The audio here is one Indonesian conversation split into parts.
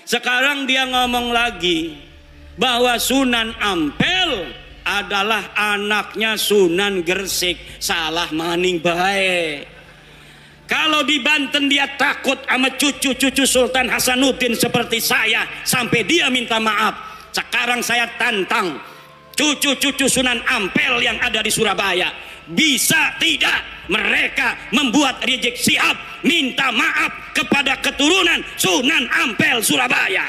Sekarang dia ngomong lagi bahwa Sunan Ampel adalah anaknya Sunan Gresik. Salah maning bae. Kalau di Banten dia takut sama cucu-cucu Sultan Hasanuddin seperti saya sampai dia minta maaf. Sekarang saya tantang cucu-cucu Sunan Ampel yang ada di Surabaya, bisa tidak mereka membuat Rizik Syihab minta maaf kepada keturunan Sunan Ampel Surabaya?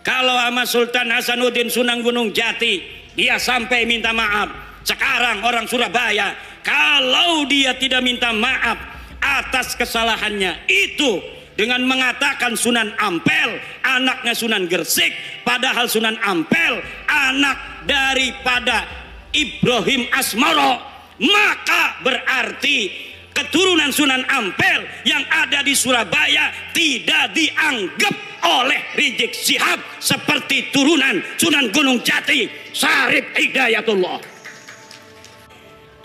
Kalau sama Sultan Hasanuddin Sunan Gunung Jati dia sampai minta maaf. Sekarang orang Surabaya kalau dia tidak minta maaf atas kesalahannya itu dengan mengatakan Sunan Ampel anaknya Sunan Gresik, padahal Sunan Ampel anak daripada Ibrahim Asmoro, maka berarti keturunan Sunan Ampel yang ada di Surabaya tidak dianggap oleh Rizik Syihab seperti turunan Sunan Gunung Jati Syarif Hidayatullah.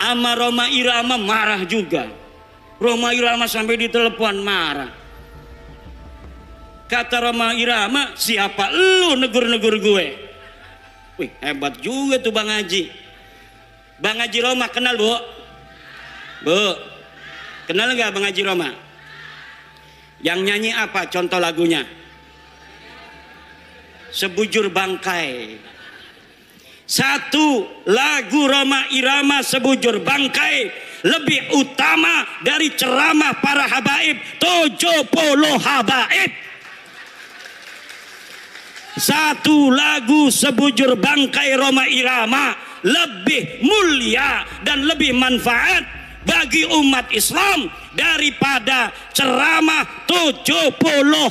Ama Roma Irama marah juga. Roma Irama sampai ditelepon marah. Kata Roma Irama, siapa lu negur-negur gue? Wih, hebat juga tuh Bang Haji. Bang Haji Roma kenal, Bu? Bu, kenal nggak Bang Haji Roma? Yang nyanyi apa contoh lagunya? Sebujur Bangkai. Satu lagu Roma Irama Sebujur Bangkai lebih utama dari ceramah para habaib 70 habaib. Satu lagu Sebujur Bangkai Roma Irama lebih mulia dan lebih manfaat bagi umat Islam daripada ceramah 70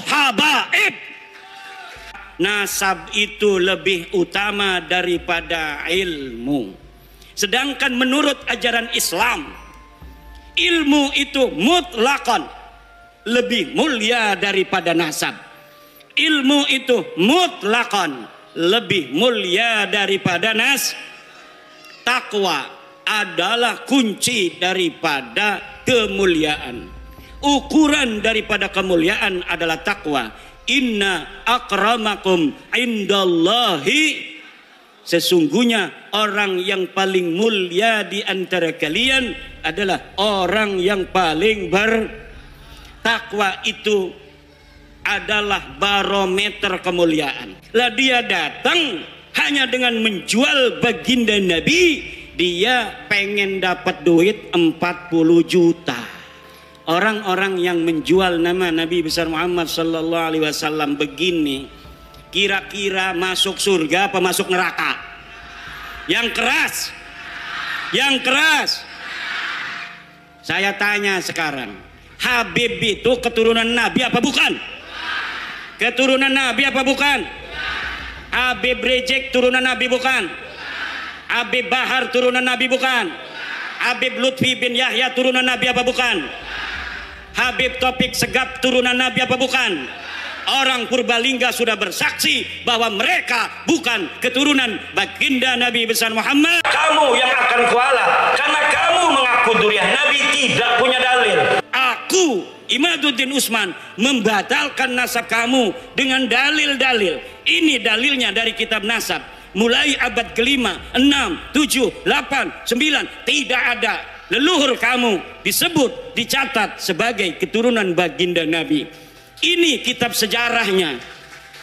habaib. Nasab itu lebih utama daripada ilmu. Sedangkan menurut ajaran Islam, ilmu itu mutlakon lebih mulia daripada nasab. Ilmu itu mutlakon lebih mulia daripada takwa adalah kunci daripada kemuliaan. Ukuran daripada kemuliaan adalah takwa. Inna akramakum indallahi, sesungguhnya orang yang paling mulia di antara kalian adalah orang yang paling bertakwa. Itu adalah barometer kemuliaan. Lah dia datang hanya dengan menjual baginda Nabi, dia pengen dapat duit 40 juta. Orang-orang yang menjual nama Nabi besar Muhammad sallallahu alaihi wasallam begini, kira-kira masuk surga apa masuk neraka? Yang keras. Yang keras. Saya tanya sekarang, Habib itu keturunan Nabi apa bukan? Keturunan Nabi apa bukan? Habib Rizik turunan Nabi bukan? Habib Bahar turunan Nabi bukan? Habib Lutfi bin Yahya turunan Nabi apa bukan? Habib Topik Segap turunan Nabi apa bukan? Orang Purbalingga sudah bersaksi bahwa mereka bukan keturunan baginda Nabi besar Muhammad. Kamu yang akan kualah karena kamu mengaku durian Nabi tidak punya dalil. Aku Imaduddin Usman membatalkan nasab kamu dengan dalil-dalil. Ini dalilnya dari kitab nasab. Mulai abad kelima, 6, 7, 8, 9 tidak ada leluhur kamu disebut, dicatat sebagai keturunan baginda Nabi. Ini kitab sejarahnya.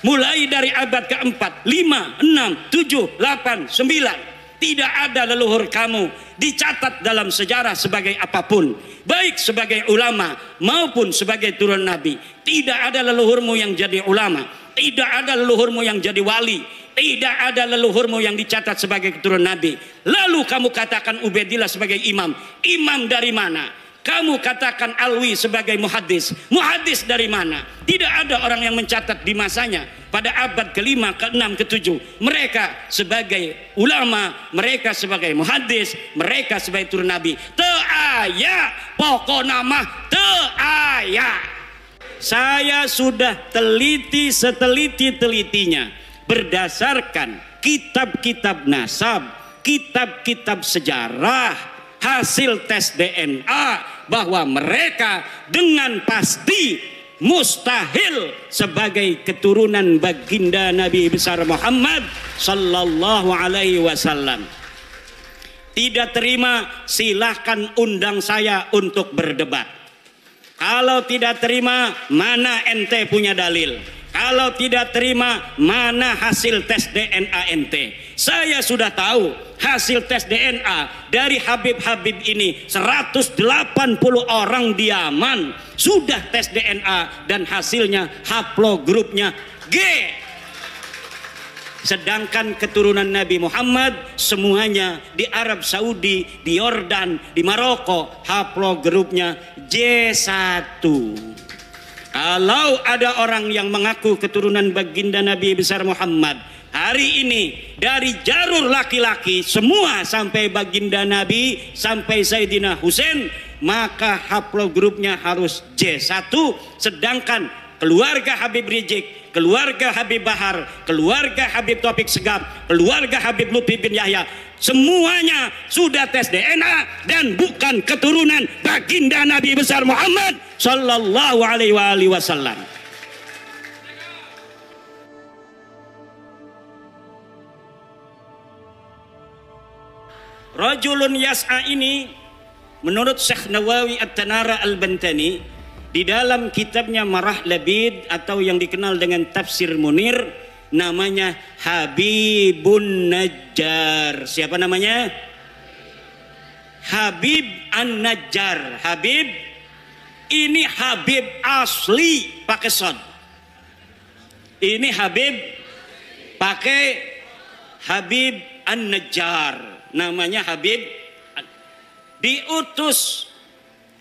Mulai dari abad keempat, 5, 6, 7, 8, 9. Tidak ada leluhur kamu dicatat dalam sejarah sebagai apapun. Baik sebagai ulama maupun sebagai turun Nabi. Tidak ada leluhurmu yang jadi ulama. Tidak ada leluhurmu yang jadi wali. Tidak ada leluhurmu yang dicatat sebagai keturunan Nabi. Lalu kamu katakan Ubaidillah sebagai imam. Imam dari mana? Kamu katakan Alwi sebagai muhaddis. Muhaddis dari mana? Tidak ada orang yang mencatat di masanya pada abad kelima, keenam, ketujuh. Mereka sebagai ulama, mereka sebagai muhaddis, mereka sebagai turun Nabi. Teaya pokok nama teaya. Saya sudah teliti seteliti-telitinya berdasarkan kitab-kitab nasab, kitab-kitab sejarah, hasil tes DNA, bahwa mereka dengan pasti mustahil sebagai keturunan baginda Nabi besar Muhammad sallallahu alaihi wasallam. Tidak terima, silahkan undang saya untuk berdebat. Kalau tidak terima, mana ente punya dalil? Kalau tidak terima, mana hasil tes DNA ente? Saya sudah tahu hasil tes DNA dari Habib-Habib ini. 180 orang di Yaman sudah tes DNA dan hasilnya haplogrupnya G. Sedangkan keturunan Nabi Muhammad semuanya di Arab Saudi, di Yordan, di Maroko haplogrupnya J1. Kalau ada orang yang mengaku keturunan baginda Nabi besar Muhammad hari ini dari jalur laki-laki semua sampai baginda Nabi sampai Sayyidina Husain, maka haplogrupnya harus J1. Sedangkan keluarga Habib Rizik, keluarga Habib Bahar, keluarga Habib Taufik Segaf, keluarga Habib Lutfi bin Yahya, semuanya sudah tes DNA dan bukan keturunan baginda Nabi besar Muhammad sallallahu alaihi wasallam. Rajulun yas'a ini menurut Syekh Nawawi At-Tanara Al-Bantani di dalam kitabnya Marah Labid atau yang dikenal dengan Tafsir Munir, namanya Habibun Najjar. Siapa namanya? Habib An-Najjar. Habib ini Habib asli pakai sod. Ini Habib pakai Habib An-Najjar. Namanya Habib, diutus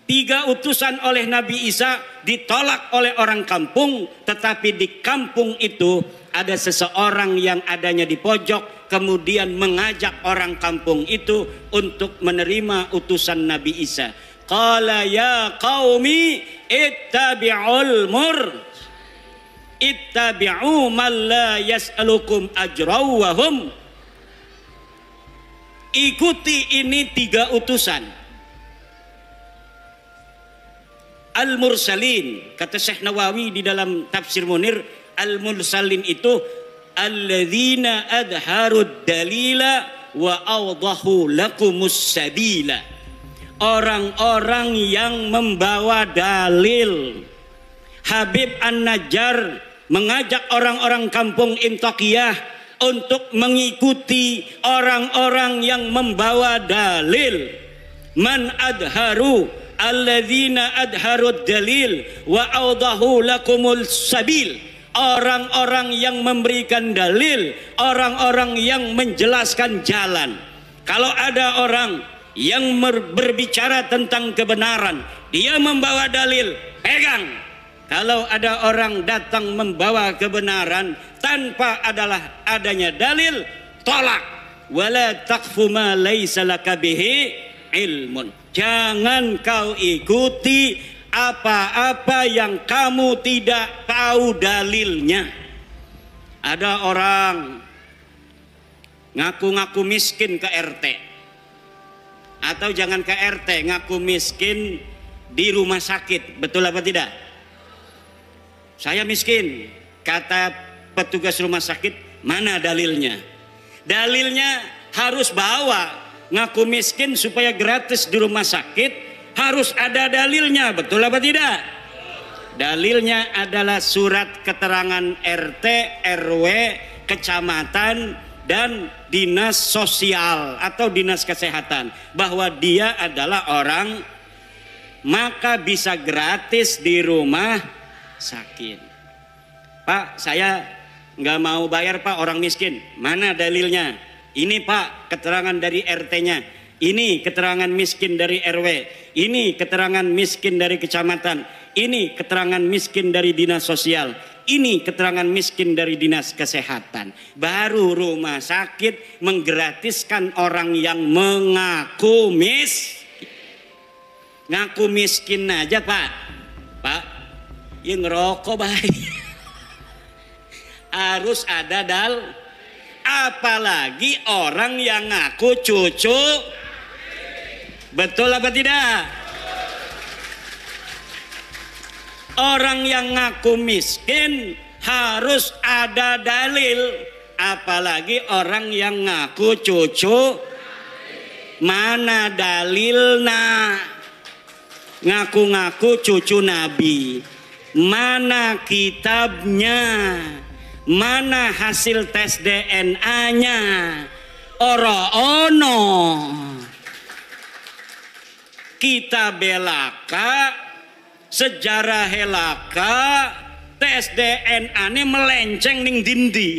3 utusan oleh Nabi Isa, ditolak oleh orang kampung, tetapi di kampung itu ada seseorang yang adanya di pojok kemudian mengajak orang kampung itu untuk menerima utusan Nabi Isa. Qala ya qaumi ittabi'ul ittabi'u man la yas'alukum ajraw wa hum. Ikuti ini 3 utusan. Al-Mursalin, kata Syekh Nawawi di dalam Tafsir Munir, Al-Mursalin itu alladzina adharud dalila wa awdahu lakumus sabila. Orang-orang yang membawa dalil. Habib An-Najjar mengajak orang-orang kampung Intaqiyah untuk mengikuti orang-orang yang membawa dalil. Man adharu alladzina adharud dalil wa awdahu lakumul sabil. Orang-orang yang memberikan dalil, orang-orang yang menjelaskan jalan. Kalau ada orang yang berbicara tentang kebenaran, dia membawa dalil, pegang. Kalau ada orang datang membawa kebenaran tanpa adanya dalil, tolak. Wala taqfu ma laisa laka bihi ilmun. Jangan kau ikuti apa-apa yang kamu tidak tahu dalilnya. Ada orang ngaku-ngaku miskin ke RT, atau jangan ke RT, ngaku miskin di rumah sakit. Betul apa tidak? Saya miskin, kata petugas rumah sakit, mana dalilnya? Dalilnya harus bawa. Ngaku miskin supaya gratis di rumah sakit, harus ada dalilnya. Betul apa tidak? Dalilnya adalah surat keterangan RT, RW, kecamatan, dan dinas sosial atau dinas kesehatan bahwa dia adalah orang, maka bisa gratis di rumah sakit. Pak, saya nggak mau bayar Pak, orang miskin. Mana dalilnya? Ini Pak, keterangan dari RT-nya. Ini keterangan miskin dari RW. Ini keterangan miskin dari kecamatan. Ini keterangan miskin dari dinas sosial. Ini keterangan miskin dari dinas kesehatan. Baru rumah sakit menggratiskan orang yang mengaku ngaku miskin aja Pak. Pak, yang ngerokok baik. Harus ada apalagi orang yang ngaku cucu. Betul apa tidak? Orang yang ngaku miskin harus ada dalil, apalagi orang yang ngaku cucu. Mana dalilna? Ngaku-ngaku cucu Nabi. Mana kitabnya? Mana hasil tes DNA-nya? Ora ono. Kita belaka, sejarah helaka, tes DNA ini melenceng ning dindi.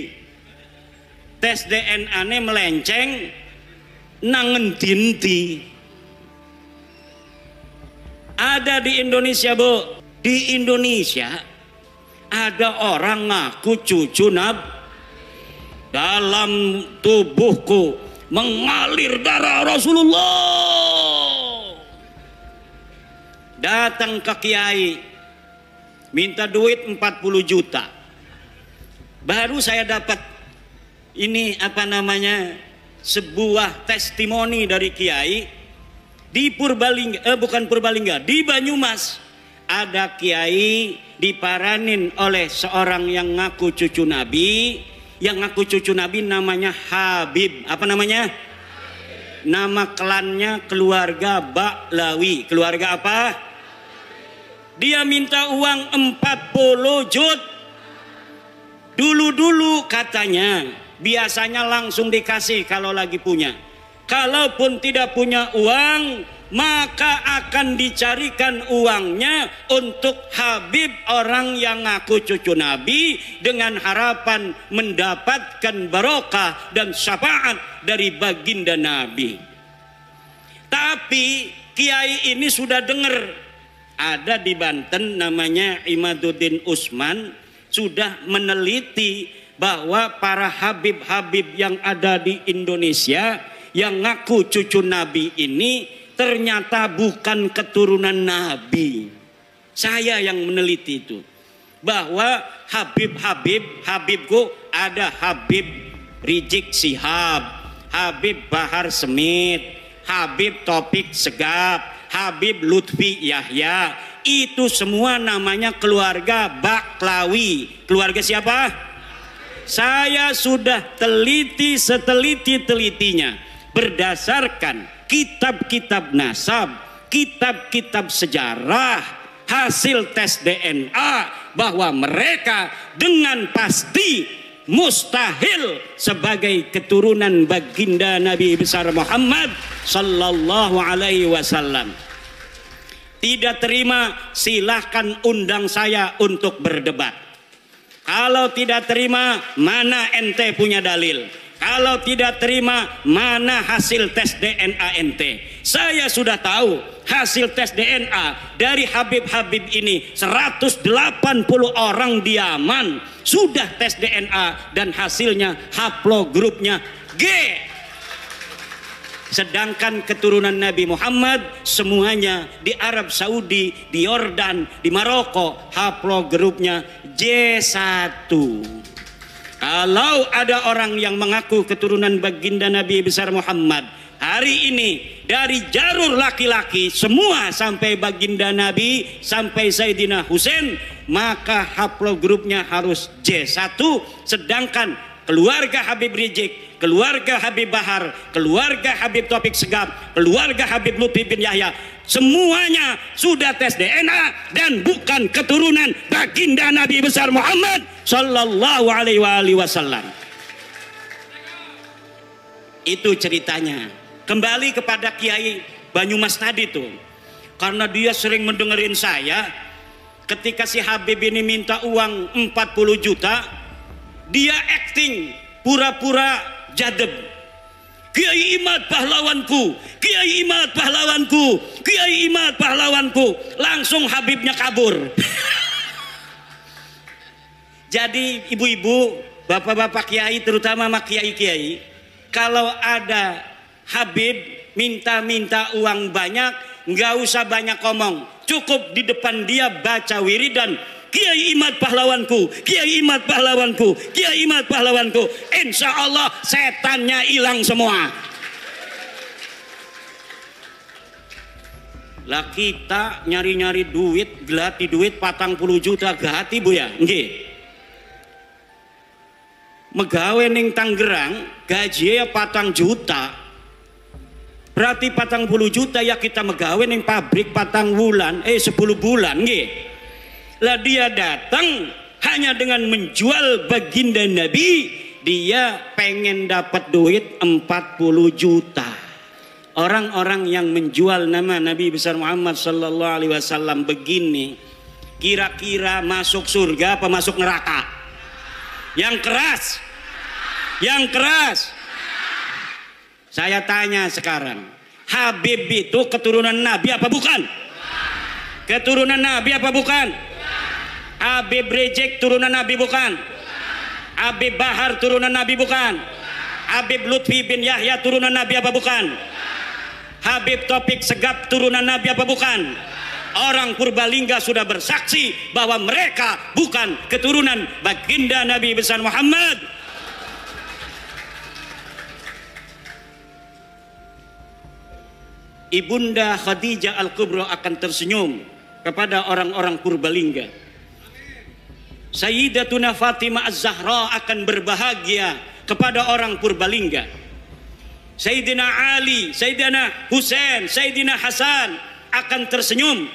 Tes DNA ini melenceng nangen dindi. Ada di Indonesia, Bu. Di Indonesia ada orang ngaku cucu Nabi. Dalam tubuhku mengalir darah Rasulullah. Datang ke kiai, minta duit 40 juta. Baru saya dapat ini apa namanya, sebuah testimoni dari kiai di Purbalingga, bukan Purbalingga, di Banyumas. Ada kiai diparanin oleh seorang yang ngaku cucu Nabi. Yang ngaku cucu Nabi namanya Habib. Apa namanya? Nama klannya keluarga Baklawi. Keluarga apa? Dia minta uang 40 juta. Dulu-dulu katanya biasanya langsung dikasih kalau lagi punya. Kalaupun tidak punya uang, maka akan dicarikan uangnya untuk Habib, orang yang ngaku cucu Nabi, dengan harapan mendapatkan barokah dan syafaat dari baginda Nabi. Tapi kiai ini sudah dengar, ada di Banten namanya Imaduddin Usman, sudah meneliti bahwa para Habib-Habib yang ada di Indonesia yang ngaku cucu Nabi ini ternyata bukan keturunan Nabi. Saya yang meneliti itu, bahwa Habibku ada Habib Rizik Sihab, Habib Bahar Smith, Habib Topik Segaf, Habib Lutfi Yahya. Itu semua namanya keluarga Baklawi. Keluarga siapa? Saya sudah teliti seteliti-telitinya berdasarkan kitab-kitab nasab, kitab-kitab sejarah, hasil tes DNA, bahwa mereka dengan pasti mustahil sebagai keturunan baginda Nabi besar Muhammad sallallahu alaihi wasallam. Tidak terima, silahkan undang saya untuk berdebat. Kalau tidak terima, mana ente punya dalil? Kalau tidak terima, mana hasil tes DNA ente? Saya sudah tahu hasil tes DNA dari Habib-Habib ini. 180 orang di Yaman sudah tes DNA dan hasilnya haplogrupnya G. Sedangkan keturunan Nabi Muhammad semuanya di Arab Saudi, di Yordan, di Maroko, haplogrupnya J1. Kalau ada orang yang mengaku keturunan baginda Nabi besar Muhammad hari ini, dari jalur laki-laki semua sampai baginda Nabi, sampai Sayyidina Husain, maka haplogrupnya harus J1. Sedangkan keluarga Habib Rizik, keluarga Habib Bahar, keluarga Habib Topik Segaf, keluarga Habib Lutfi bin Yahya, semuanya sudah tes DNA dan bukan keturunan baginda Nabi besar Muhammad sallallahu alaihi wasallam. Itu ceritanya. Kembali kepada Kiai Banyumas tadi tuh, karena dia sering mendengerin saya. Ketika si Habib ini minta uang 40 juta, dia acting pura-pura jadeb. Kiai Imad pahlawanku, Kiai Imad pahlawanku, Kiai Imad pahlawanku. Langsung Habibnya kabur. Jadi ibu-ibu, bapak-bapak kiai, terutama sama kiai-kiai, kalau ada Habib minta-minta uang banyak, nggak usah banyak ngomong, cukup di depan dia baca wiridan, Kiai Imad pahlawanku, Kiai Imad pahlawanku, Kiai Imad pahlawanku. Insya Allah setannya hilang semua. Lah kita nyari-nyari duit, gelati duit 40 juta gati Bu ya. Nggih. Megawe ning Tangerang gaji 4 juta. Berarti 40 juta ya kita megawe ning pabrik 10 bulan nggih. Lah dia datang hanya dengan menjual baginda Nabi, dia pengen dapat duit 40 juta. Orang-orang yang menjual nama Nabi besar Muhammad sallallahu alaihi wasallam begini, kira-kira masuk surga apa masuk neraka? Yang keras. Saya tanya sekarang, Habib itu keturunan Nabi apa bukan? Keturunan Nabi apa bukan? Habib Rizik turunan Nabi bukan? Habib Bahar turunan Nabi bukan? Habib Lutfi bin Yahya turunan Nabi apa bukan? Habib Taufik Segaf turunan Nabi apa bukan? Orang Purbalingga sudah bersaksi bahwa mereka bukan keturunan baginda Nabi besar Muhammad. Ibunda Khadijah Al-Kubra akan tersenyum kepada orang-orang Purbalingga. Sayyidatuna Fatimah Az-Zahra akan berbahagia kepada orang Purbalingga. Sayyidina Ali, Sayyidina Husain, Sayyidina Hasan akan tersenyum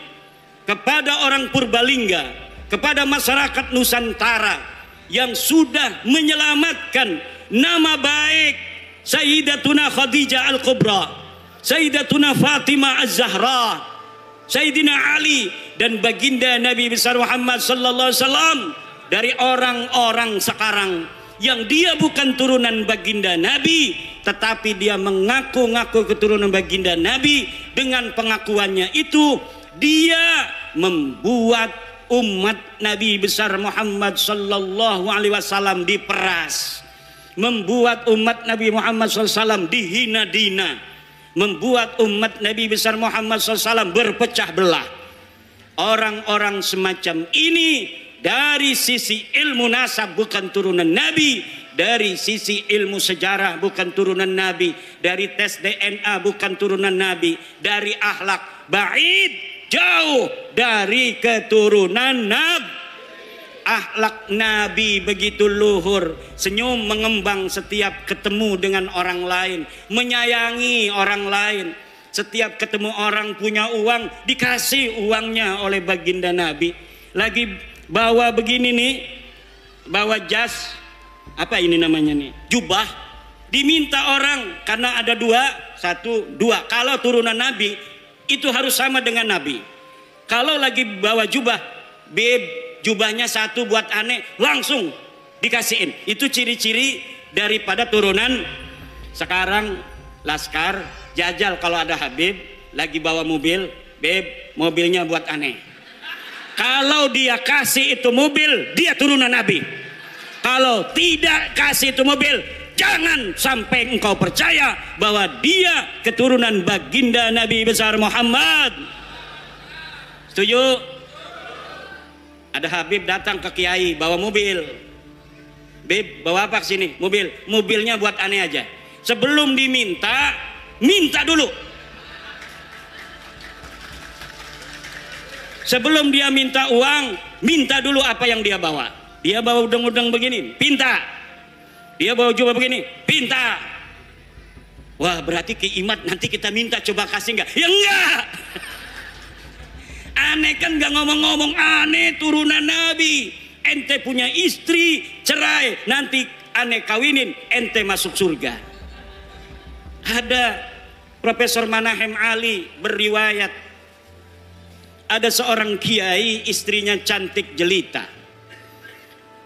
kepada orang Purbalingga, kepada masyarakat Nusantara yang sudah menyelamatkan nama baik Sayyidatuna Khadijah Al-Kubra, Sayyidatuna Fatimah Az-Zahra, Sayyidina Ali dan baginda Nabi besar Muhammad sallallahu alaihi wasallam dari orang-orang sekarang yang dia bukan turunan baginda Nabi, tetapi dia mengaku-ngaku keturunan baginda Nabi. Dengan pengakuannya itu dia membuat umat Nabi besar Muhammad sallallahu alaihi wasallam diperas, membuat umat Nabi Muhammad SAW dihina-dina, membuat umat Nabi besar Muhammad SAW berpecah belah. Orang-orang semacam ini dari sisi ilmu nasab bukan turunan Nabi, dari sisi ilmu sejarah bukan turunan Nabi, dari tes DNA bukan turunan Nabi, dari akhlak ba'id, jauh dari keturunan Nabi. Akhlak Nabi begitu luhur, senyum mengembang setiap ketemu dengan orang lain, menyayangi orang lain. Setiap ketemu orang punya uang, dikasih uangnya oleh baginda Nabi. Lagi bawa begini nih, bawa jas, apa ini namanya nih, jubah, diminta orang karena ada dua. Kalau turunan Nabi itu harus sama dengan Nabi. Kalau lagi bawa jubah, jubahnya satu buat aneh, langsung dikasihin. Itu ciri-ciri daripada turunan. Sekarang Laskar jajal kalau ada Habib lagi bawa mobil, mobilnya buat aneh. Kalau dia kasih itu mobil, dia turunan Nabi. Kalau tidak kasih itu mobil, jangan sampai engkau percaya bahwa dia keturunan baginda Nabi besar Muhammad. Setuju? Ada Habib datang ke Kiai bawa mobil. Beb, bawa apa kesini? Mobil. Mobilnya buat aneh aja. Sebelum diminta, minta dulu. Sebelum dia minta uang, minta dulu apa yang dia bawa. Dia bawa udang-udang begini, pinta. Dia bawa jubah begini, pinta. Wah, berarti Kiimat nanti kita minta coba kasih enggak? Ya enggak. Aneh kan nggak ngomong-ngomong, aneh turunan Nabi. Ente punya istri, cerai, nanti aneh kawinin, ente masuk surga. Ada Profesor Manahem Ali berriwayat, ada seorang kiai istrinya cantik jelita.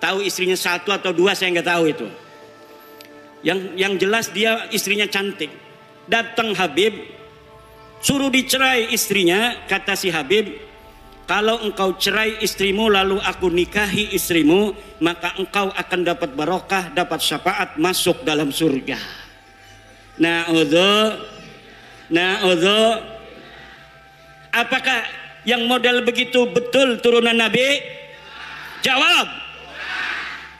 Tahu istrinya satu atau dua saya nggak tahu itu. Yang jelas dia istrinya cantik. Datang Habib, suruh dicerai istrinya. Kata si Habib, kalau engkau cerai istrimu lalu aku nikahi istrimu, maka engkau akan dapat barokah, dapat syafaat, masuk dalam surga. Na'udzu. Apakah yang model begitu betul turunan Nabi? Jawab.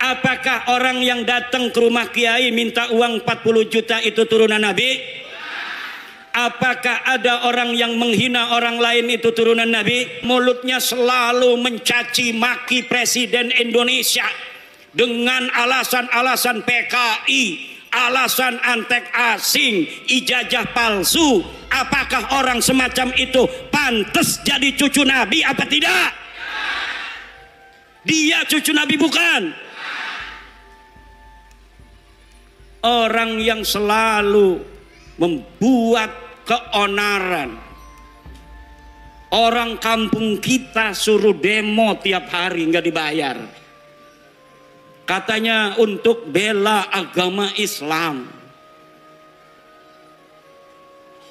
Apakah orang yang datang ke rumah kiai minta uang 40 juta itu turunan Nabi? Apakah ada orang yang menghina orang lain itu turunan Nabi? Mulutnya selalu mencaci maki Presiden Indonesia dengan alasan-alasan PKI, alasan antek asing, ijazah palsu. Apakah orang semacam itu pantas jadi cucu Nabi apa tidak? Dia cucu Nabi bukan? Orang yang selalu membuat keonaran. Orang kampung kita suruh demo tiap hari nggak dibayar. Katanya untuk bela agama Islam.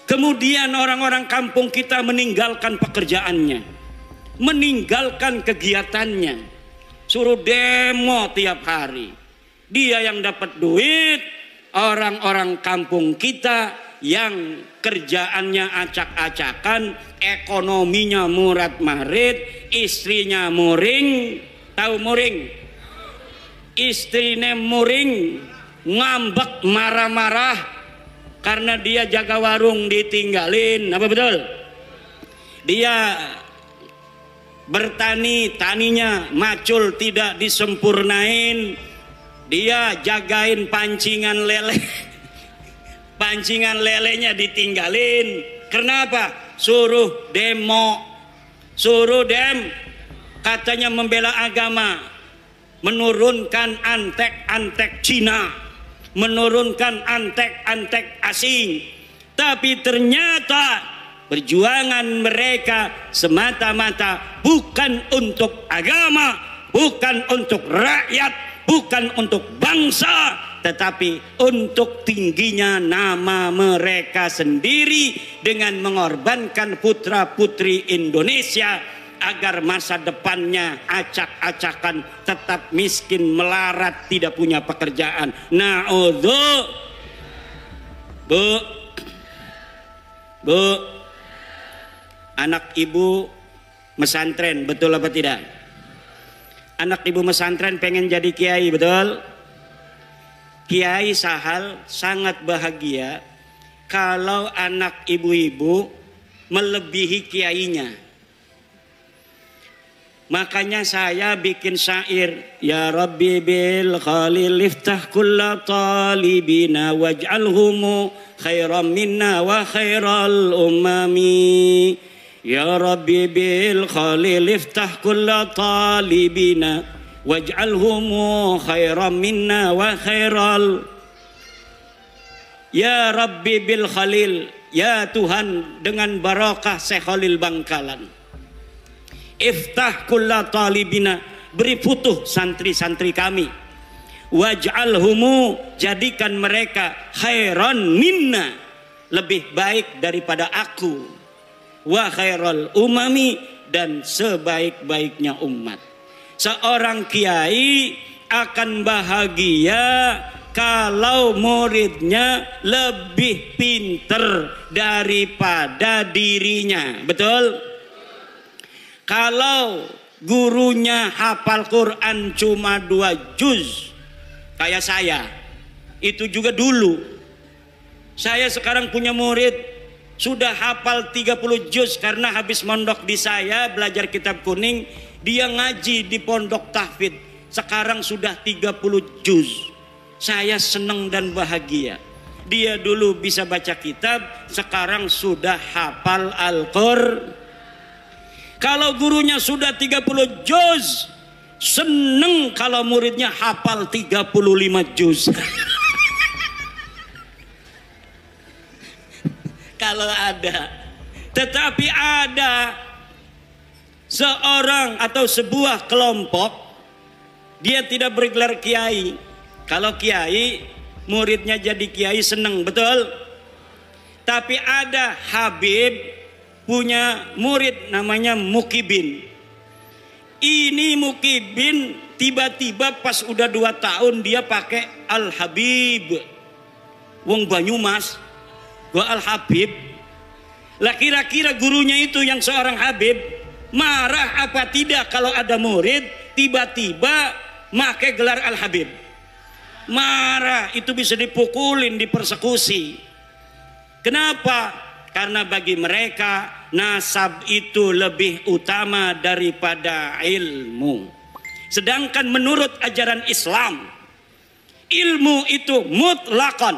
Kemudian orang-orang kampung kita meninggalkan pekerjaannya, meninggalkan kegiatannya, suruh demo tiap hari. Dia yang dapat duit, orang-orang kampung kita yang kerjaannya acak-acakan, ekonominya murat-marit, istrinya muring. Tahu muring? Istrinya muring, ngambek, marah-marah karena dia jaga warung ditinggalin. Apa betul? Dia bertani, taninya macul tidak disempurnain. Dia jagain pancingan lele, pancingan lelenya ditinggalin. Kenapa? Suruh demo, suruh katanya membela agama, menurunkan antek-antek Cina, menurunkan antek-antek asing. Tapi ternyata perjuangan mereka semata-mata bukan untuk agama, bukan untuk rakyat, bukan untuk bangsa, tetapi untuk tingginya nama mereka sendiri dengan mengorbankan putra-putri Indonesia agar masa depannya acak-acakan, tetap miskin, melarat, tidak punya pekerjaan. Na'udzu. Bu, anak ibu mesantren, betul apa tidak? Anak ibu mesantren pengen jadi kiai, betul? Kiai Sahal sangat bahagia kalau anak ibu-ibu melebihi kiainya. Makanya saya bikin syair, ya Rabbi bil khalil iftah kulla talibina waj'alhumu khairan minna wa khairal umami. Ya Rabbi bil khalil iftah kulla talibina waj'alhumu khairan minna wa khairal. Ya Rabbi bil khalil, ya Tuhan dengan barakah Syekh Khalil Bangkalan, iftah kulla talibina, beri futuh santri-santri kami, waj'alhumu, jadikan mereka khairan minna, lebih baik daripada aku, wa khairal umami, dan sebaik-baiknya umat. Seorang kiai akan bahagia kalau muridnya lebih pinter daripada dirinya, betul? Kalau gurunya hafal Quran cuma 2 juz kayak saya, itu juga dulu. Saya sekarang punya murid sudah hafal 30 juz karena habis mondok di saya belajar kitab kuning, dia ngaji di pondok tahfidz, sekarang sudah 30 juz. Saya senang dan bahagia. Dia dulu bisa baca kitab, sekarang sudah hafal Al-Qur'an. Kalau gurunya sudah 30 juz, seneng kalau muridnya hafal 35 juz. Kalau ada. Tetapi ada seorang atau sebuah kelompok, dia tidak bergelar kiai. Kalau kiai, muridnya jadi kiai seneng, betul? Tapi ada Habib punya murid namanya Mukibin. Ini Mukibin tiba-tiba pas udah 2 tahun dia pakai Al-Habib. Wong Banyumas, gua Al-Habib. Lah kira-kira gurunya itu yang seorang Habib marah apa tidak kalau ada murid tiba-tiba pakai gelar Al-Habib? Marah, itu bisa dipukulin, dipersekusi. Kenapa? Karena bagi mereka nasab itu lebih utama daripada ilmu. Sedangkan menurut ajaran Islam, ilmu itu mutlakon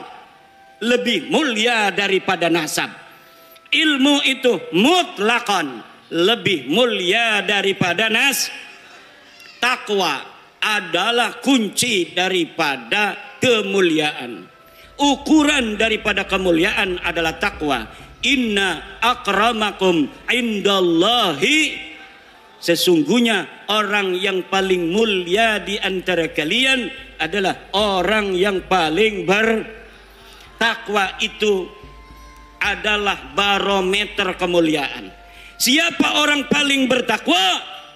lebih mulia daripada nasab. Ilmu itu mutlakon lebih mulia daripada takwa adalah kunci daripada kemuliaan. Ukuran daripada kemuliaan adalah takwa. Inna akramakum indallahi, sesungguhnya orang yang paling mulia di antara kalian adalah orang yang paling bertakwa. Itu adalah barometer kemuliaan. Siapa orang paling bertakwa,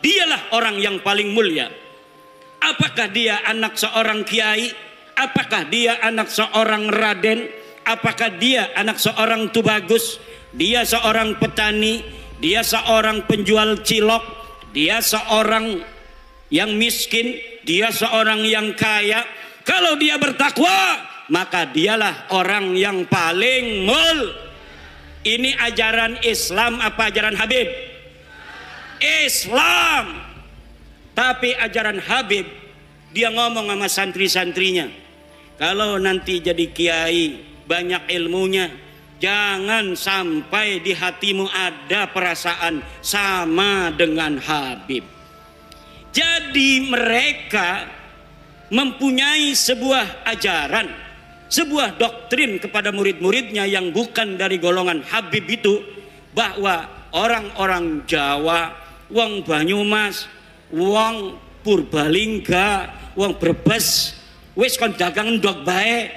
dialah orang yang paling mulia. Apakah dia anak seorang kiai? Apakah dia anak seorang raden? Apakah dia anak seorang tubagus? Dia seorang petani? Dia seorang penjual cilok? Dia seorang yang miskin? Dia seorang yang kaya? Kalau dia bertakwa, maka dialah orang yang paling Ini ajaran Islam apa ajaran Habib? Islam. Tapi ajaran Habib, dia ngomong sama santri-santrinya, kalau nanti jadi kiai banyak ilmunya, jangan sampai di hatimu ada perasaan sama dengan Habib. Jadi mereka mempunyai sebuah ajaran, sebuah doktrin kepada murid-muridnya yang bukan dari golongan Habib itu, bahwa orang-orang Jawa, wong Banyumas, wong Purbalingga, wong Brebes wis kon dagang ndok bae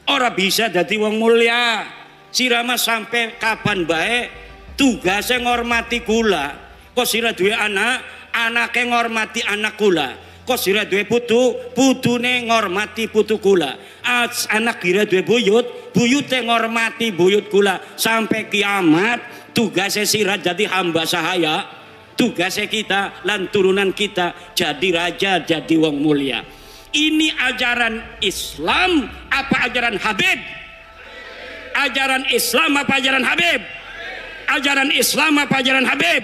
ora bisa dadi wong mulia. Sirama sampai kapan bae tugase ngormati kula. Kok sira duwe anak, anake ngormati anak kula. Kok sira duwe putu, putune ngormati putu kula. Anak kira duwe buyut, buyute ngormati buyut kula. Sampai kiamat tugase sira jadi hamba sahaya. Tugasnya kita lan turunan kita jadi raja, jadi wong mulia. Ini ajaran Islam apa ajaran Habib? Ajaran Islam apa ajaran Habib? Ajaran Islam apa ajaran Habib?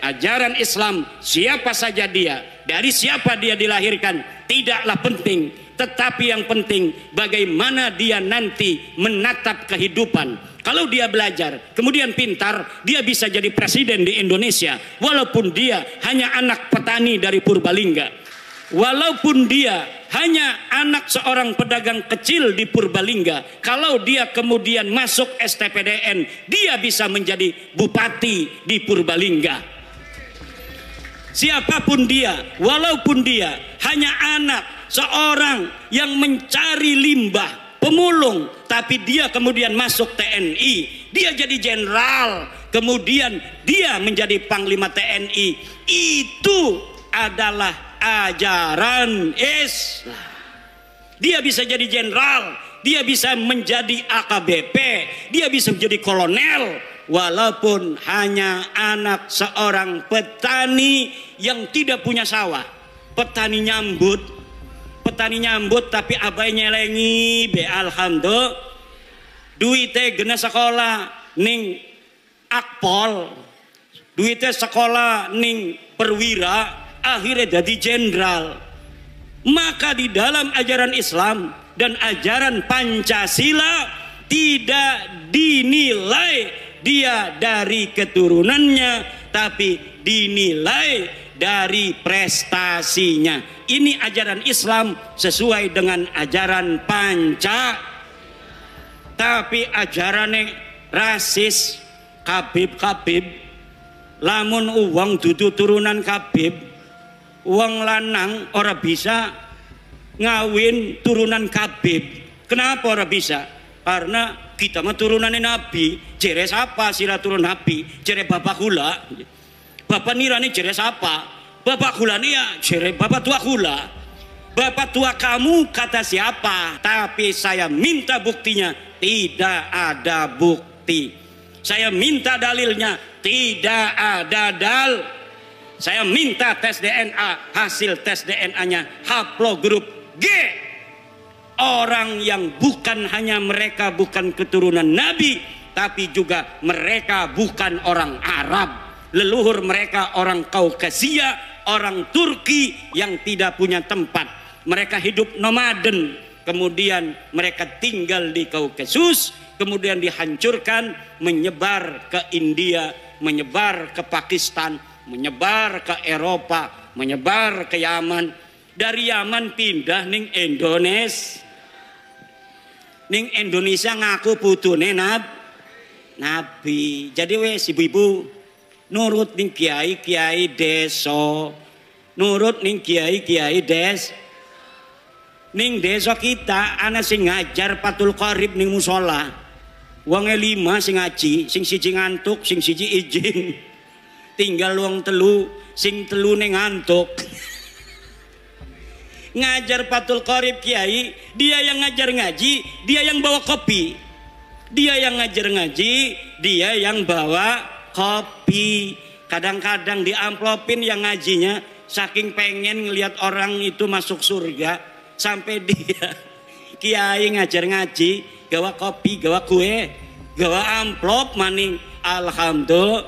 Ajaran Islam, siapa saja dia, dari siapa dia dilahirkan tidaklah penting, tetapi yang penting bagaimana dia nanti menatap kehidupan. Kalau dia belajar, kemudian pintar, dia bisa jadi presiden di Indonesia. Walaupun dia hanya anak petani dari Purbalingga. Walaupun dia hanya anak seorang pedagang kecil di Purbalingga. Kalau dia kemudian masuk STPDN, dia bisa menjadi bupati di Purbalingga. Siapapun dia, walaupun dia hanya anak seorang yang mencari limbah, pemulung, tapi dia kemudian masuk TNI, dia jadi jenderal, kemudian dia menjadi panglima TNI. Itu adalah ajaran Islam. Dia bisa jadi jenderal, dia bisa menjadi AKBP, dia bisa menjadi kolonel, walaupun hanya anak seorang petani yang tidak punya sawah. Petani nyambut tapi abai nyelengi be, alhamdulillah duite gena sekolah ning Akpol, duite sekolah ning perwira, akhirnya jadi jenderal. Maka di dalam ajaran Islam dan ajaran Pancasila tidak dinilai dia dari keturunannya, tapi dinilai dari prestasinya. Ini ajaran Islam sesuai dengan ajaran tapi ajarannya rasis, kabib, lamun uang dudu turunan kabib, uang lanang ora bisa ngawin turunan kabib. Kenapa ora bisa? Karena kita mah turunannya Nabi. Jere siapa sira turun Nabi? Jere bapak kula. Bapak nirani jere siapa? Bapak kula nih ya jere bapak tua kula. Bapak tua kamu kata siapa? Tapi saya minta buktinya. Tidak ada bukti. Saya minta dalilnya. Tidak ada Saya minta tes DNA. Hasil tes DNA-nya haplogrup G. Orang yang bukan hanya mereka bukan keturunan Nabi, tapi juga mereka bukan orang Arab. Leluhur mereka orang Kaukasia, orang Turki yang tidak punya tempat. Mereka hidup nomaden, kemudian mereka tinggal di Kaukasus, kemudian dihancurkan, menyebar ke India, menyebar ke Pakistan, menyebar ke Eropa, menyebar ke Yaman. Dari Yaman pindah ning Indonesia. Ning Indonesia ngaku putune Nabi. Jadi wes ibu-ibu nurut ning kiai-kiai desa. Nurut ning kiai-kiai ning desa kita ana sing ngajar Fathul Qorib ning musola. Wonge 5 sing ngaji, sing siji ngantuk, sing siji izin. Tinggal wong telu, sing telu ning ngantuk. Ngajar Fathul Qorib kiai, dia yang ngajar ngaji, dia yang bawa kopi. Dia yang ngajar ngaji, dia yang bawa kopi. Kadang-kadang diamplopin yang ngajinya, saking pengen ngelihat orang itu masuk surga, sampai dia kiai ngajar ngaji, gawa kopi, gawa kue, gawa amplop maning. Alhamdulillah.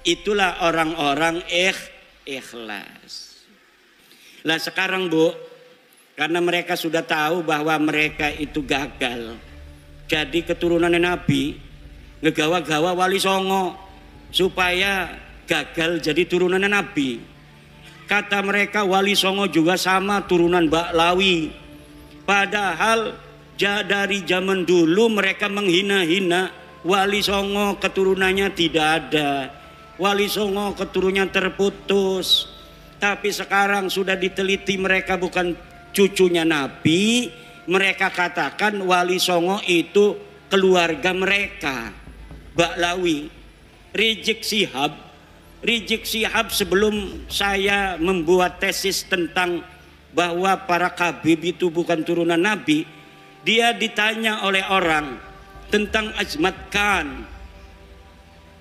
Itulah orang-orang ikhlas. Lah sekarang Bu, karena mereka sudah tahu bahwa mereka itu gagal, jadi keturunan Nabi ngegawa-gawa Wali Songo supaya gagal jadi turunan Nabi. Kata mereka Wali Songo juga sama turunan Baklawi. Padahal dari zaman dulu mereka menghina-hina Wali Songo, keturunannya tidak ada. Wali Songo keturunannya terputus. Tapi sekarang sudah diteliti mereka bukan cucunya Nabi. Mereka katakan Wali Songo itu keluarga mereka, Baklawi. Rizik Syihab sebelum saya membuat tesis tentang bahwa para Khabib itu bukan turunan Nabi, dia ditanya oleh orang tentang Azmat Khan.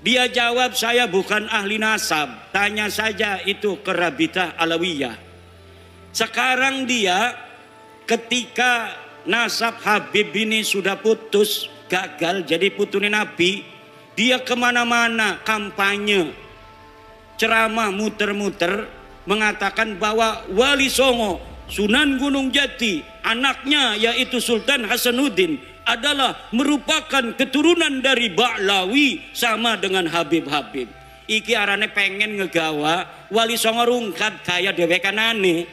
Dia jawab, saya bukan ahli nasab, tanya saja itu ke Rabitah Alawiyah. Sekarang dia ketika nasab Habib ini sudah putus, gagal jadi putune Nabi, dia kemana-mana kampanye, ceramah muter-muter, mengatakan bahwa Wali Songo, Sunan Gunung Jati, anaknya yaitu Sultan Hasanuddin adalah merupakan keturunan dari Baklawi sama dengan Habib-Habib. Iki arane pengen ngegawa Wali Songo rungkat kayak dewekanane.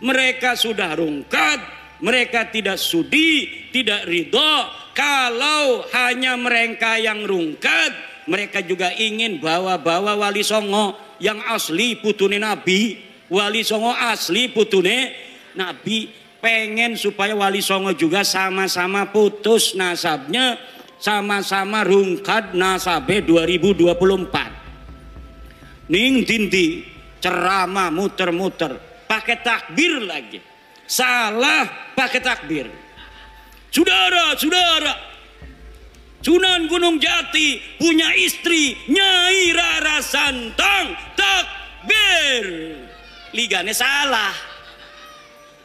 Mereka sudah rungkat, mereka tidak sudi, tidak ridho. Kalau hanya mereka yang rungkat, mereka juga ingin bawa-bawa Wali Songo yang asli putune Nabi. Wali Songo asli putune Nabi. Pengen supaya Wali Songo juga sama-sama putus nasabnya, sama-sama rungkat nasabe 2024. Ning dindi ceramah muter-muter, pakai takbir lagi. Salah pakai takbir. Saudara-saudara, Sunan Gunung Jati punya istri Nyai Rara Santang, takbir. Ligane salah.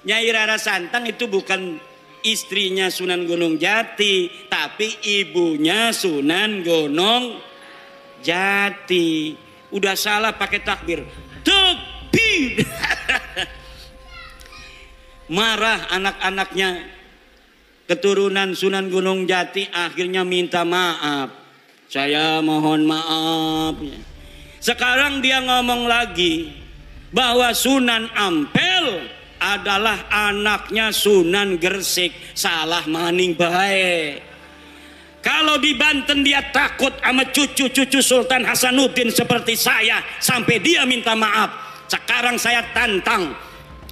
Nyai Rara Santang itu bukan istrinya Sunan Gunung Jati, tapi ibunya Sunan Gunung Jati. Udah salah pakai takbir. Takbir. Marah anak-anaknya keturunan Sunan Gunung Jati, akhirnya minta maaf. Saya mohon maaf. Sekarang dia ngomong lagi bahwa Sunan Ampel adalah anaknya Sunan Gresik. Salah maning baik. Kalau di Banten dia takut sama cucu-cucu Sultan Hasanuddin seperti saya sampai dia minta maaf. Sekarang saya tantang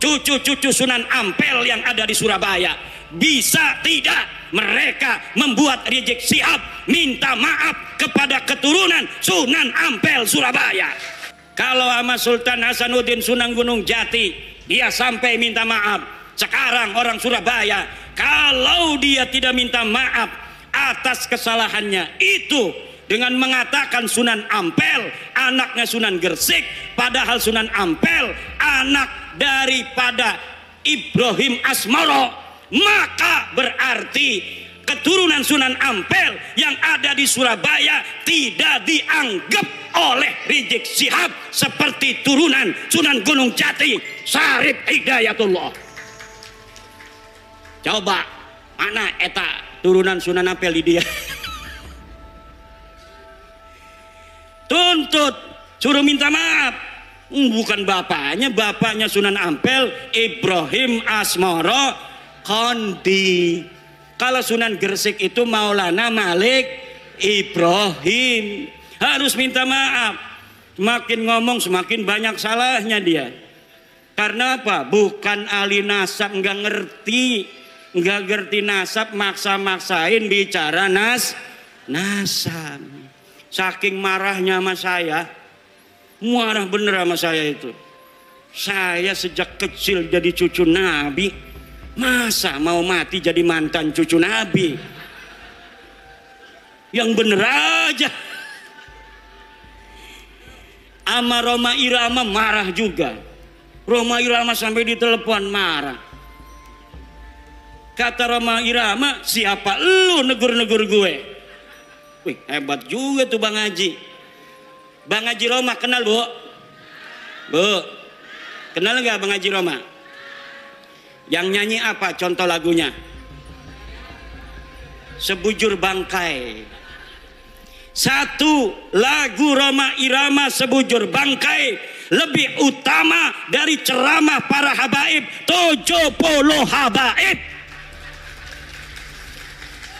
cucu-cucu Sunan Ampel yang ada di Surabaya, bisa tidak mereka membuat Rizik Syihab minta maaf kepada keturunan Sunan Ampel Surabaya? Kalau sama Sultan Hasanuddin Sunan Gunung Jati dia sampai minta maaf. Sekarang orang Surabaya, kalau dia tidak minta maaf atas kesalahannya itu dengan mengatakan Sunan Ampel anaknya Sunan Gresik, padahal Sunan Ampel anak daripada Ibrahim Asmoro, maka berarti keturunan Sunan Ampel yang ada di Surabaya tidak dianggap oleh Rizik Syihab seperti turunan Sunan Gunung Jati Syarif Hidayatullah. Coba mana eta turunan Sunan Ampel di dia? Tuntut, suruh minta maaf. Bukan bapaknya Sunan Ampel Ibrahim Asmoro Kondi. Kalau Sunan Gresik itu Maulana Malik Ibrahim. Harus minta maaf. Semakin ngomong semakin banyak salahnya dia. Karena apa? Bukan ahli nasab, nggak ngerti nasab, maksa-maksain bicara nasab. Saking marahnya sama saya, marah bener sama saya itu. Saya sejak kecil jadi cucu Nabi, masa mau mati jadi mantan cucu Nabi? Yang bener aja. Ama Roma Irama marah juga. Roma Irama sampai ditelepon marah. Kata Roma Irama, siapa lu negur-negur gue? Wih, hebat juga tuh Bang Haji. Bang Haji Roma kenal bu? Bu, kenal nggak Bang Haji Roma? Yang nyanyi apa contoh lagunya? Sebujur Bangkai. Satu lagu Roma Irama Sebujur Bangkai lebih utama dari ceramah para habaib 70 habaib.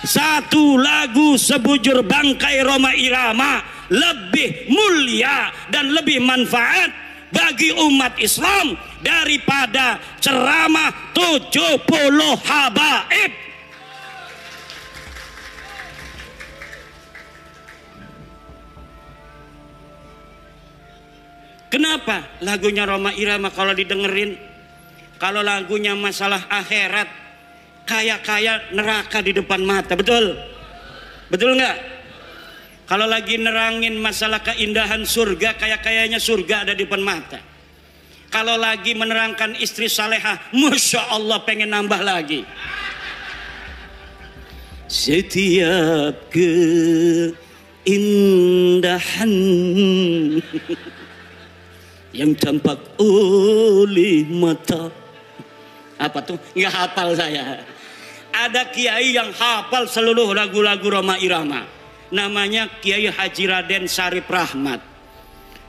Satu lagu Sebujur Bangkai Roma Irama lebih mulia dan lebih manfaat bagi umat Islam daripada ceramah 70 habaib. Kenapa lagunya Roma Irama kalau didengerin, kalau lagunya masalah akhirat, kaya-kaya neraka di depan mata, betul? Betul nggak? Kalau lagi nerangin masalah keindahan surga, kaya-kayanya surga ada di depan mata. Kalau lagi menerangkan istri salehah, Masya Allah pengen nambah lagi. Setiap keindahan yang tampak oleh mata. Apa tuh? Nggak hafal saya. Ada kiai yang hafal seluruh lagu-lagu Roma Irama. Namanya Kiai Haji Raden Sarip Rahmat.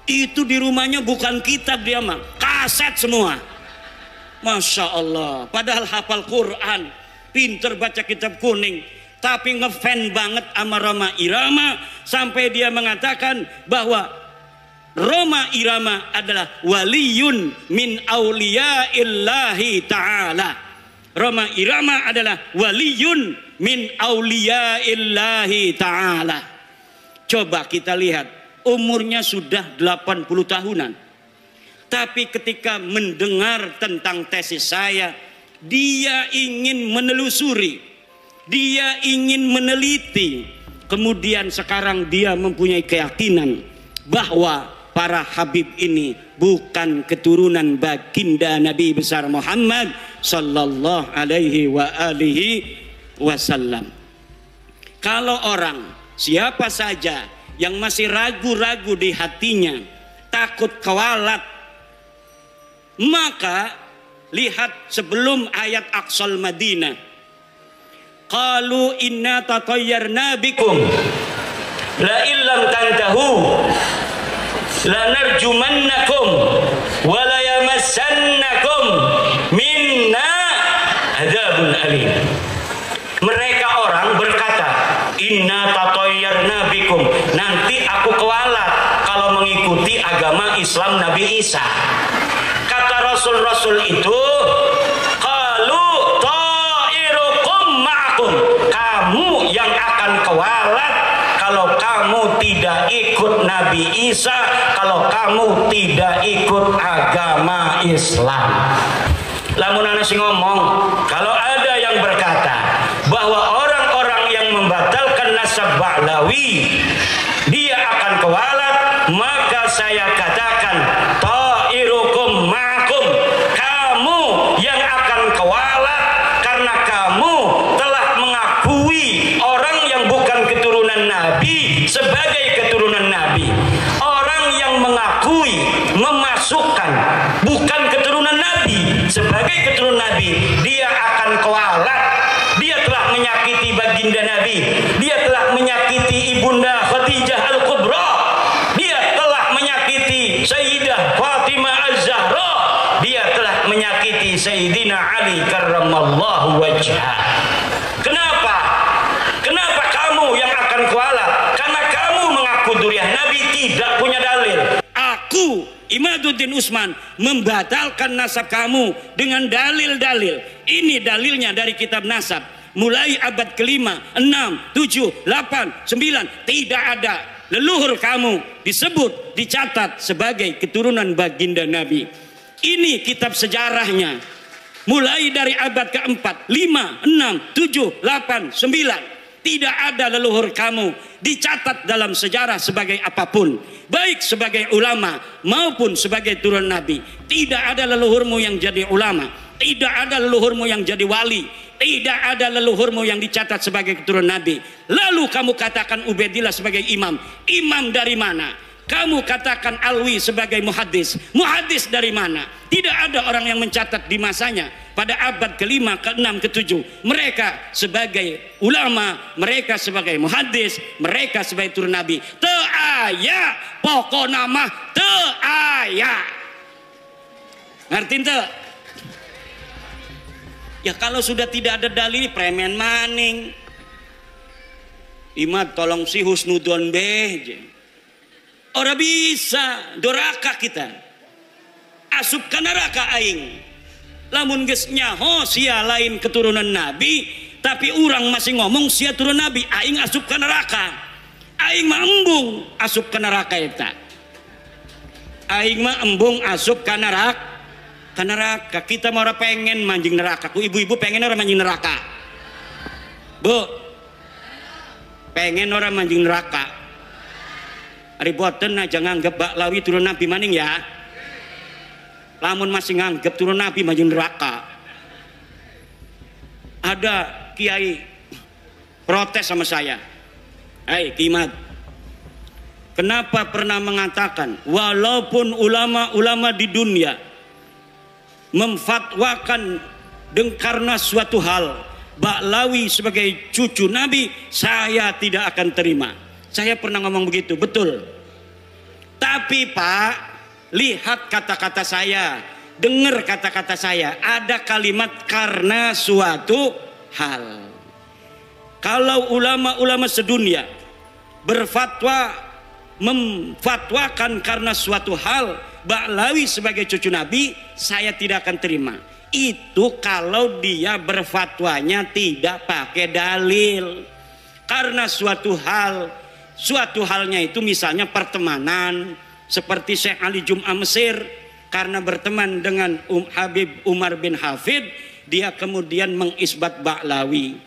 Itu di rumahnya bukan kitab dia mah, kaset semua. Masya Allah. Padahal hafal Quran, pinter baca kitab kuning, tapi ngefan banget sama Roma Irama sampai dia mengatakan bahwa Roma Irama adalah waliyun min auliya'illahi ta'ala. Roma Irama adalah waliyun min auliya'illahi ta'ala. Coba kita lihat, umurnya sudah 80 tahunan. Tapi ketika mendengar tentang tesis saya, dia ingin menelusuri, dia ingin meneliti. Kemudian sekarang dia mempunyai keyakinan bahwa para habib ini bukan keturunan baginda Nabi besar Muhammad sallallahu alaihi wa alihi wasallam. Kalau orang siapa saja yang masih ragu-ragu di hatinya, takut kewalat, maka lihat sebelum ayat Aqsal Madinah. Qalu inna tatayyarna bikum la illam tantahu lanarjumannakum wa la yamassannakum minna adzabun alim. Mereka orang berkata, inna tatayyarna bikum, nanti aku kewalat kalau mengikuti agama Islam Nabi Isa. Kata rasul-rasul itu, qalu ta'irukum ma'akum, kamu yang akan kewalat kalau kamu tidak ikut Nabi Isa, kalau kamu tidak ikut agama Islam. Lamun ana sing ngomong, kalau ada yang berkata bahwa orang-orang yang membatalkan nasab Ba'lawi dia akan kewalat, maka saya katakan ta'irukum ma'akum, kamu yang akan kewalat karena kamu telah mengakui Nabi, dia akan kualat. Dia telah menyakiti baginda Nabi, dia telah menyakiti ibunda Khadijah Al-Kubra, dia telah menyakiti Sayyidah Fatimah Az-Zahra, dia telah menyakiti Sayyidina Ali karramallahu wajhah. Kenapa? Kenapa kamu yang akan kualat? Karena kamu mengaku duriah Nabi, tidak punya dalil. Aku Imaduddin Usman membatalkan nasab kamu dengan dalil-dalil. Ini dalilnya dari kitab nasab. Mulai abad kelima, 6, 7, 8, 9. Tidak ada leluhur kamu disebut, dicatat sebagai keturunan baginda Nabi. Ini kitab sejarahnya. Mulai dari abad keempat, 5, 6, 7, 8, 9. Tidak ada leluhur kamu dicatat dalam sejarah sebagai apapun, baik sebagai ulama maupun sebagai turun Nabi. Tidak ada leluhurmu yang jadi ulama, tidak ada leluhurmu yang jadi wali, tidak ada leluhurmu yang dicatat sebagai keturunan Nabi. Lalu kamu katakan Ubaidillah sebagai imam. Imam dari mana? Kamu katakan Alwi sebagai muhaddis. Muhaddis dari mana? Tidak ada orang yang mencatat di masanya pada abad kelima, keenam, ketujuh. Mereka sebagai ulama, mereka sebagai muhaddis, mereka sebagai turun Nabi. Teu aya pokok nama teu aya. Ngerti ente? Ya kalau sudah tidak ada dalil, premen maning. Imad tolong si husnudon beh. Orang bisa doraka kita asup ke neraka aing. Lamun geus nyaho sia lain keturunan Nabi, tapi orang masih ngomong sia turun Nabi, aing asup ke neraka. Aing mah embung asup ke neraka eta. Aing mah embung asup ke neraka. Ke neraka kita mau orang pengen manjing neraka. Ku ibu-ibu pengen orang manjing neraka. Bu, pengen orang manjing neraka. Ari boten aja nganggep Baklawi turun Nabi maning ya. Lamun masih nganggep turun Nabi manjing neraka. Ada kiai protes sama saya. Hai Kimat, kenapa pernah mengatakan walaupun ulama-ulama di dunia memfatwakan karena suatu hal Baklawi sebagai cucu Nabi, saya tidak akan terima. Saya pernah ngomong begitu, betul. Tapi Pak, lihat kata-kata saya, dengar kata-kata saya. Ada kalimat karena suatu hal. Kalau ulama-ulama sedunia berfatwa, memfatwakan karena suatu hal Baklawi sebagai cucu Nabi, saya tidak akan terima. Itu kalau dia berfatwanya tidak pakai dalil. Karena suatu halnya itu misalnya pertemanan, seperti Syekh Ali Jum'ah Mesir karena berteman dengan Habib Umar bin Hafid, dia kemudian mengisbat Baklawi.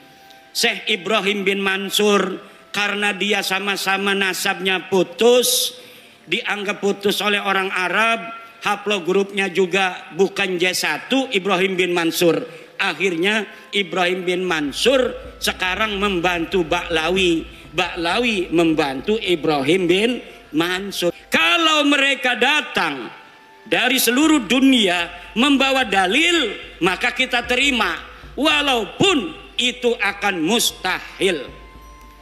Syekh Ibrahim bin Mansur karena dia sama-sama nasabnya putus, dianggap putus oleh orang Arab, haplogrupnya juga bukan J1 Ibrahim bin Mansur. Akhirnya Ibrahim bin Mansur sekarang membantu Baklawi. Baklawi membantu Ibrahim bin Mansur. Kalau mereka datang dari seluruh dunia membawa dalil, maka kita terima, walaupun itu akan mustahil.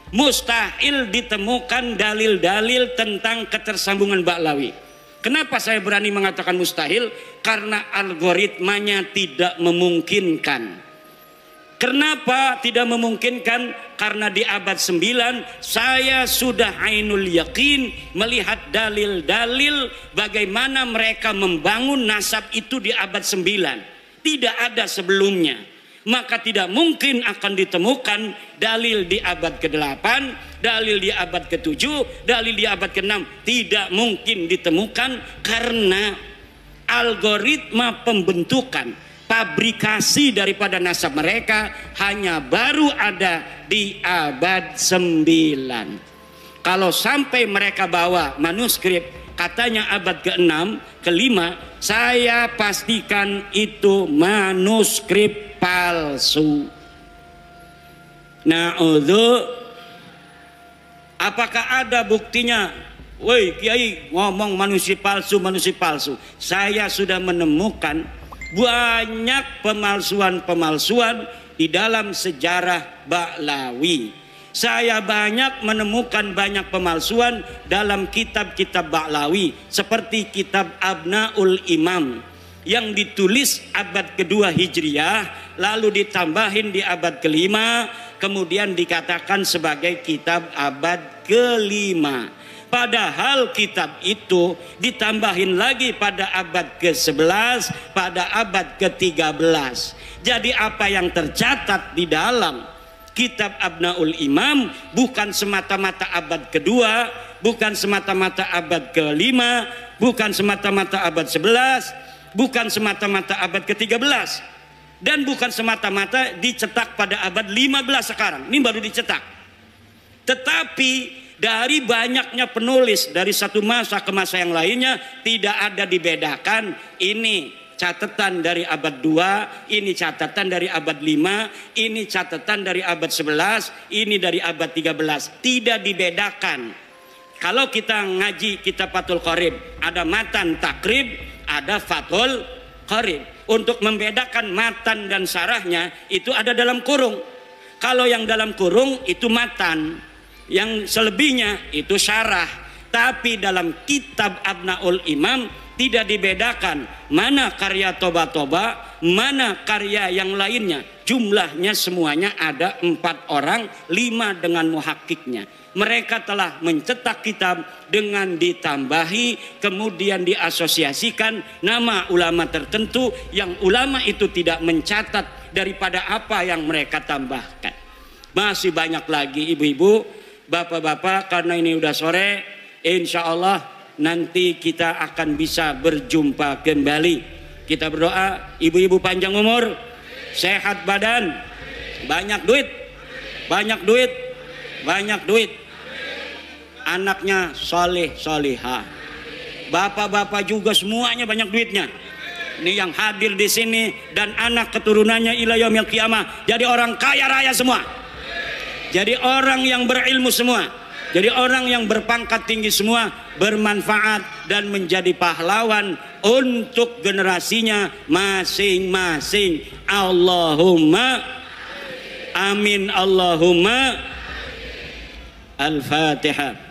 Mustahil ditemukan dalil-dalil tentang ketersambungan Baklawi. Kenapa saya berani mengatakan mustahil? Karena algoritmanya tidak memungkinkan. Kenapa tidak memungkinkan? Karena di abad 9 saya sudah ainul yakin melihat dalil-dalil bagaimana mereka membangun nasab itu di abad 9. Tidak ada sebelumnya. Maka tidak mungkin akan ditemukan dalil di abad ke-8, dalil di abad ke-7, dalil di abad ke-6. Tidak mungkin ditemukan karena algoritma pembentukan pabrikasi daripada nasab mereka hanya baru ada di abad 9. Kalau sampai mereka bawa manuskrip katanya abad ke-6, ke-5, saya pastikan itu manuskrip palsu. Apakah ada buktinya? Woi Kiai ngomong manuskrip palsu, manuskrip palsu. Saya sudah menemukan Banyak pemalsuan-pemalsuan di dalam sejarah Ba'lawi. Saya banyak menemukan banyak pemalsuan dalam kitab-kitab Ba'lawi, seperti kitab Abnaul Imam yang ditulis abad kedua Hijriah, lalu ditambahin di abad kelima, kemudian dikatakan sebagai kitab abad kelima. Padahal kitab itu ditambahin lagi pada abad ke-11, pada abad ke-13. Jadi apa yang tercatat di dalam kitab Abnaul Imam bukan semata-mata abad kedua, bukan semata-mata abad kelima, bukan semata-mata abad 11, bukan semata-mata abad ke-13, dan bukan semata-mata dicetak pada abad 15 sekarang. Ini baru dicetak. Tetapi dari banyaknya penulis dari satu masa ke masa yang lainnya, tidak ada dibedakan ini catatan dari abad 2, ini catatan dari abad 5, ini catatan dari abad 11, ini dari abad 13. Tidak dibedakan. Kalau kita ngaji kitab Fathul Qorib, ada matan takrib, ada Fathul Qorib. Untuk membedakan matan dan syarahnya itu ada dalam kurung. Kalau yang dalam kurung itu matan, yang selebihnya itu syarah. Tapi dalam kitab Abnaul Imam tidak dibedakan mana karya Toba-Toba, mana karya yang lainnya. Jumlahnya semuanya ada 4 orang, 5 dengan muhakkiknya. Mereka telah mencetak kitab dengan ditambahi, kemudian diasosiasikan nama ulama tertentu yang ulama itu tidak mencatat daripada apa yang mereka tambahkan. Masih banyak lagi ibu-ibu, bapak-bapak, karena ini udah sore, insya Allah nanti kita akan bisa berjumpa kembali. Kita berdoa, ibu-ibu panjang umur, sehat badan, banyak duit, banyak duit, banyak duit, anaknya soleh solihah, bapak-bapak juga semuanya banyak duitnya. Ini yang hadir di sini dan anak keturunannya ila yaumil qiyamah jadi orang kaya raya semua. Jadi orang yang berilmu semua, jadi orang yang berpangkat tinggi semua, bermanfaat dan menjadi pahlawan untuk generasinya masing-masing. Allahumma amin, Allahumma. Al-Fatihah.